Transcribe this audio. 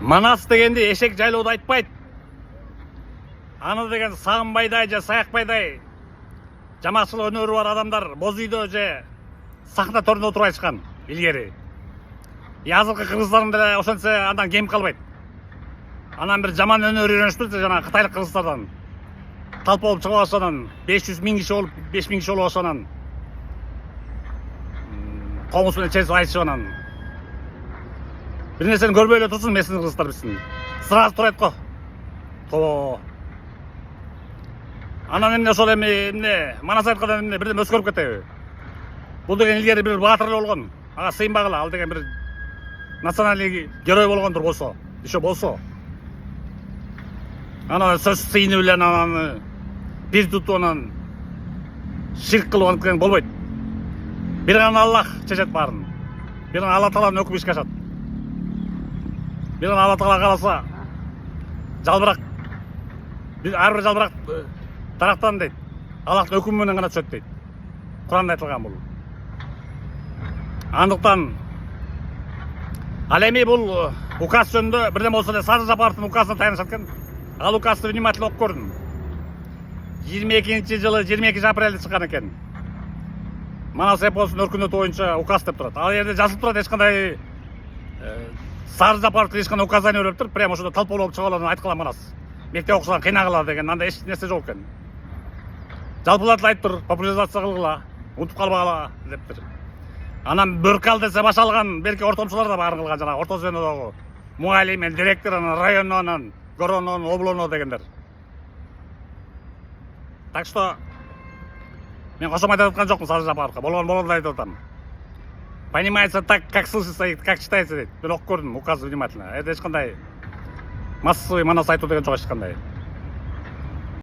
Манас дегенде эшек жайлооду айтпайт. Аны деген Сагынбайдай же Саякбайдай жамаачылык өнөрү бар адамдар боз үйдө же сахна төрүндө отуруп айтышкан илгери. Азыркы кыргыздардын деле ошентсе андан кем калбайт. Анан бир жаман өнөр үйрөнүштү жана кытайлык кыргыздардан. Талп болуп чыгып алса анан 500 миң киши болуп, 5 миң киши болуп алса анан комуз менен чечип айтышып анан бир нерсени көрбөй эле турсун месин кыргыздар бизсин. Сразу турайт го. Тоо. Анан эмне ошол эмне Манас айткан эмне бирден өскөрүп кетеби? Бул деген илгери бир баатыр эле болгон. Ага сыйынбагыла, ал деген бир национальный герой болгондур болсо, еще болсо. Ана сөз сыйыны билен анан бир тутуп анан ширк кылып анткан болбойт. Бир гана Аллах чечет баарын. Бир гана Алла Тааланын өкүмү ишке ашат. Бир гана Алла Таала кааласа жалбырак ар бир жалбырак дарактан дейт. Аллахтын өкүмү менен гана түшөт дейт. Куранда айтылган бул. Андыктан ал эми бул указ жөнүндө бирден болсо эле Садыр Жапаровдун указына таянышат экен. Ал указды внимательно окуп көрдүм. 22-жылы 22 апрелде чыккан экен. Манас эпосунун өркүндөтү боюнча указ деп турат. Ал жерде жазылып турат, эч кандай Садыр Жапаровдун эч кандай указания берип туруп, прямо ошондо талп болуп чыгып алып айткыла Манас. Мектеп окушуган кыйнагыла деген анда эч нерсе жок экен. Жалпылатып айтыптыр, популяризация кылгыла, унутуп калбагыла дептир. Анан Бөркал десе башалган белки ортомчулар да баарын кылган, жана орто звенодогу мугалим, директор, анан райондон, городон, облоно дегендер. Так что мен кошо айтып аткан жокмун Садыр Жапаровго, болгон айтып атам. Понимается так, как слышится и как читается дейт. Мен окуп көрдүм указды внимательно. Эч кандай массовый Манас айтуу деген жок эч кандай.